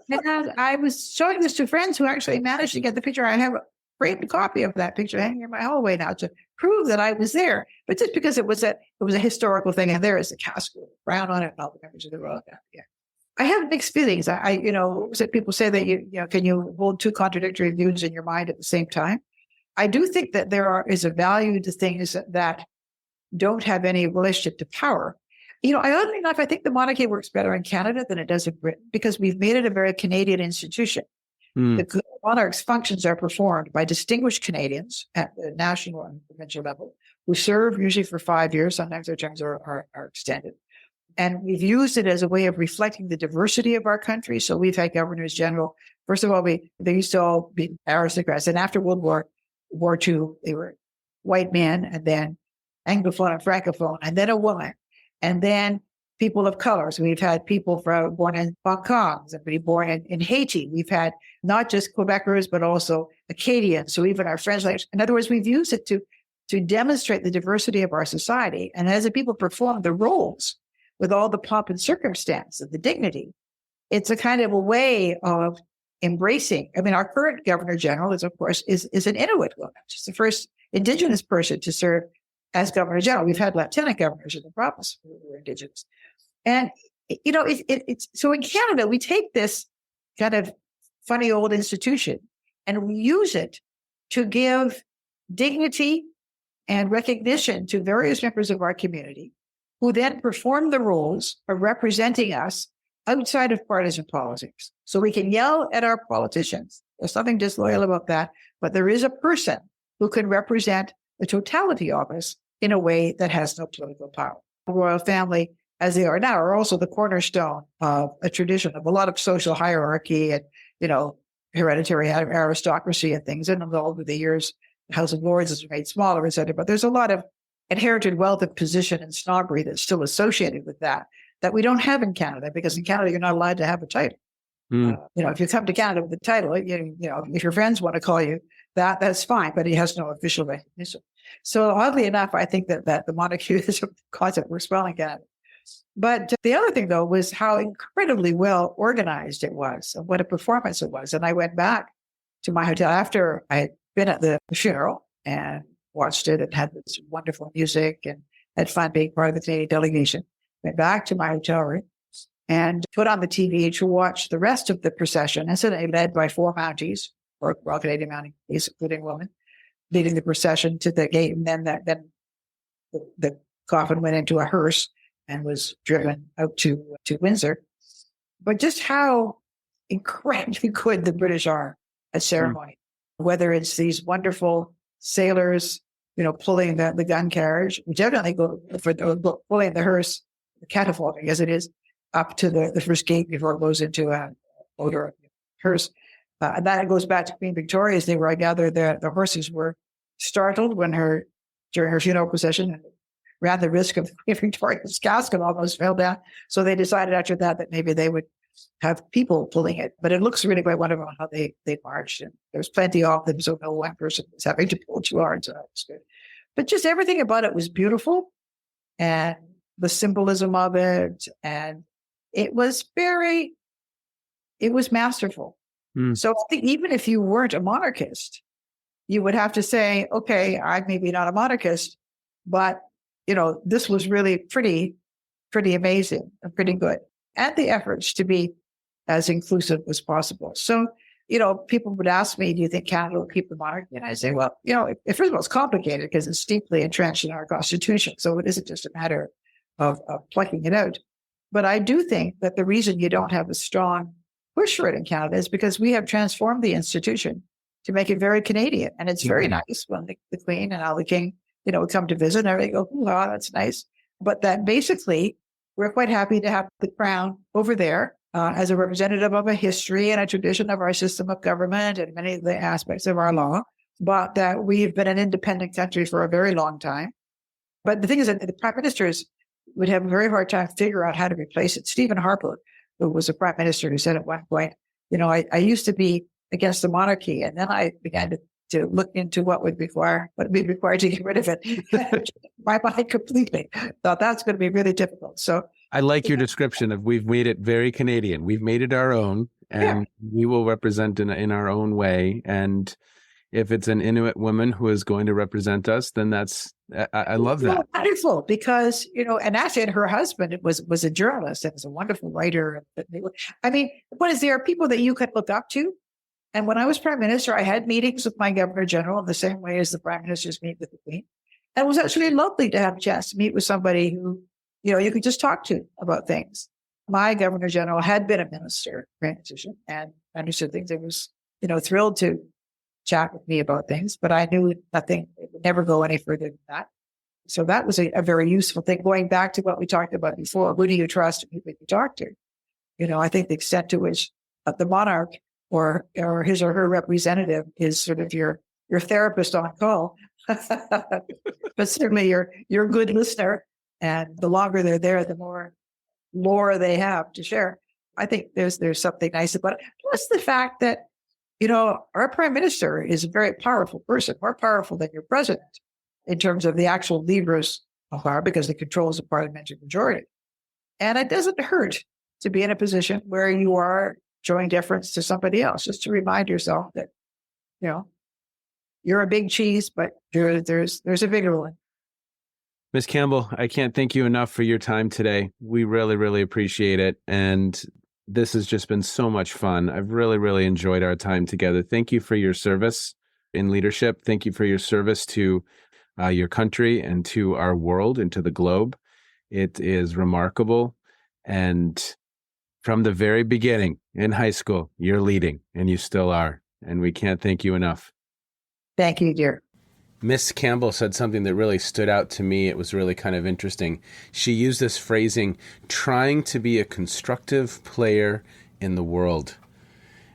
And I was showing this to friends who actually managed to get the picture. I have a framed copy of that picture hanging in my hallway now to prove that I was there. But just because it was a historical thing, and there is the casket, brown on it, and all the members of the royal family. Yeah. I have mixed feelings. People say that can you hold 2 contradictory views in your mind at the same time? I do think that is a value to things that don't have any relationship to power. Oddly enough, I think the monarchy works better in Canada than it does in Britain because we've made it a very Canadian institution. The monarch's functions are performed by distinguished Canadians at the national and provincial level who serve usually for 5 years. Sometimes their terms are extended. And we've used it as a way of reflecting the diversity of our country. So we've had governors general. First of all, they used to all be aristocrats. And after World War II, they were white men, and then Anglophone and Francophone, and then a woman, and then people of color. So we've had people born in Hong Kong, somebody born in Haiti. We've had not just Quebecers, but also Acadians. So even our French language. In other words, we've used it to demonstrate the diversity of our society. And as the people perform the roles with all the pomp and circumstance and the dignity, it's a kind of a way of embracing. I mean, our current Governor General is, of course, is an Inuit woman. She's the first Indigenous person to serve as Governor General. We've had lieutenant governors in the province who were Indigenous. And, it's so in Canada, we take this kind of funny old institution and we use it to give dignity and recognition to various members of our community who then perform the roles of representing us outside of partisan politics. So we can yell at our politicians. There's nothing disloyal about that, but there is a person who can represent the totality of us in a way that has no political power. The royal family, as they are now, are also the cornerstone of a tradition of a lot of social hierarchy and, hereditary aristocracy and things. And over the years, the House of Lords is made smaller, et cetera. But there's a lot of inherited wealth of position and snobbery that's still associated with that we don't have in Canada, because in Canada, you're not allowed to have a title. If you come to Canada with a title, if your friends want to call you that's fine, but it has no official recognition. So oddly enough, I think that the monarchy is a concept works well in Canada. But the other thing, though, was how incredibly well organized it was and what a performance it was. And I went back to my hotel after I had been at the funeral and watched it and had this wonderful music and had fun being part of the Canadian delegation. Went back to my hotel room and put on the TV to watch the rest of the procession, incidentally led by 4 Mounties, or Royal Canadian Mounties, including a woman, leading the procession to the gate. And then the coffin went into a hearse and was driven out to Windsor. But just how incredibly good the British are at ceremony, whether it's these wonderful sailors, pulling the gun carriage, we definitely go for pulling the hearse, the catafalque, I guess it is, up to the first gate before it goes into a motor hearse. And then it goes back to Queen Victoria's Day, where I gather the horses were startled during her funeral procession and ran the risk of Queen Victoria's casket almost fell down. So they decided after that maybe they would have people pulling it. But it looks really quite wonderful how they marched. And there's plenty of them, so no one person was having to pull too hard. So that was good. But just everything about it was beautiful. And the symbolism of it. And it was masterful. So I think even if you weren't a monarchist, you would have to say, okay, I'm maybe not a monarchist, but this was really pretty amazing and pretty good. And the efforts to be as inclusive as possible. So, people would ask me, do you think Canada will keep the monarchy? And I say, well, first of all, it's complicated because it's deeply entrenched in our Constitution. So it isn't just a matter of plucking it out. But I do think that the reason you don't have a strong push for it in Canada is because we have transformed the institution to make it very Canadian. And it's very nice when the Queen and now the King, would come to visit and everybody go, oh, that's nice. But that basically, we're quite happy to have the Crown over there as a representative of a history and a tradition of our system of government and many of the aspects of our law, but that we've been an independent country for a very long time. But the thing is that the prime ministers would have a very hard time figure out how to replace it. Stephen Harper, who was a prime minister, who said at one point, I used to be against the monarchy, and then I began to look into what would be required to get rid of it. My mind completely thought that's going to be really difficult. So I like your description of we've made it very Canadian. We've made it our own, and we will represent in our own way. And if it's an Inuit woman who is going to represent us, then I love that. Wonderful, because, and actually her husband was a journalist and was a wonderful writer. I mean, there are people that you could look up to. And when I was prime minister, I had meetings with my governor general in the same way as the prime ministers meet with the Queen. And it was actually lovely to have a chance to meet with somebody who you could just talk to about things. My Governor General had been a minister transition and understood things. It was, thrilled to chat with me about things, but I knew nothing, it would never go any further than that. So that was a very useful thing. Going back to what we talked about before, who do you trust and who can you talk to? I think the extent to which the monarch or his or her representative is sort of your therapist on call, but certainly you're a good listener. And the longer they're there, the more lore they have to share. I think there's something nice about it. Plus the fact that, our prime minister is a very powerful person, more powerful than your president in terms of the actual levers of power because he controls a parliamentary majority. And it doesn't hurt to be in a position where you are showing deference to somebody else, just to remind yourself that, you're a big cheese, but there's a bigger one. Ms. Campbell, I can't thank you enough for your time today. We really, really appreciate it. And this has just been so much fun. I've really, really enjoyed our time together. Thank you for your service in leadership. Thank you for your service to your country and to our world and to the globe. It is remarkable. And from the very beginning in high school, you're leading, and you still are. And we can't thank you enough. Thank you, dear. Miss Campbell said something that really stood out to me. It was really kind of interesting. She used this phrasing, trying to be a constructive player in the world.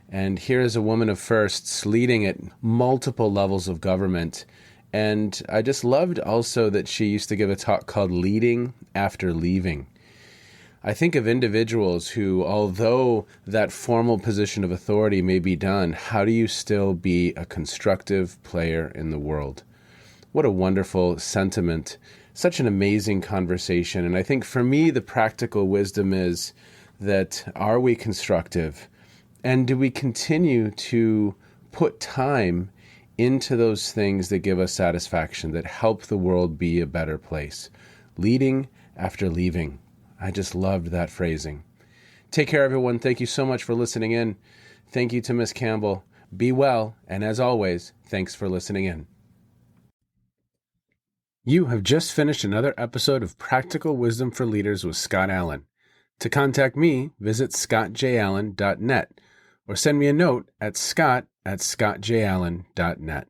And here is a woman of firsts leading at multiple levels of government. And I just loved also that she used to give a talk called Leading After Leaving. I think of individuals who, although that formal position of authority may be done, how do you still be a constructive player in the world? What a wonderful sentiment. Such an amazing conversation. And I think for me, the practical wisdom is that are we constructive? And do we continue to put time into those things that give us satisfaction, that help the world be a better place? Leading after leaving. I just loved that phrasing. Take care, everyone. Thank you so much for listening in. Thank you to Miss Campbell. Be well. And as always, thanks for listening in. You have just finished another episode of Practical Wisdom for Leaders with Scott Allen. To contact me, visit scottjallen.net or send me a note at scott@scottjallen.net.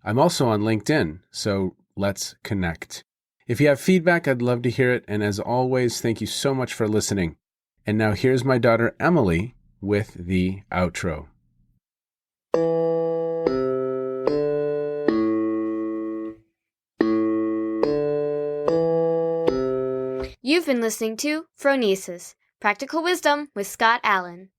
I'm also on LinkedIn, so let's connect. If you have feedback, I'd love to hear it. And as always, thank you so much for listening. And now here's my daughter, Emily, with the outro. You've been listening to Phronesis, Practical Wisdom with Scott Allen.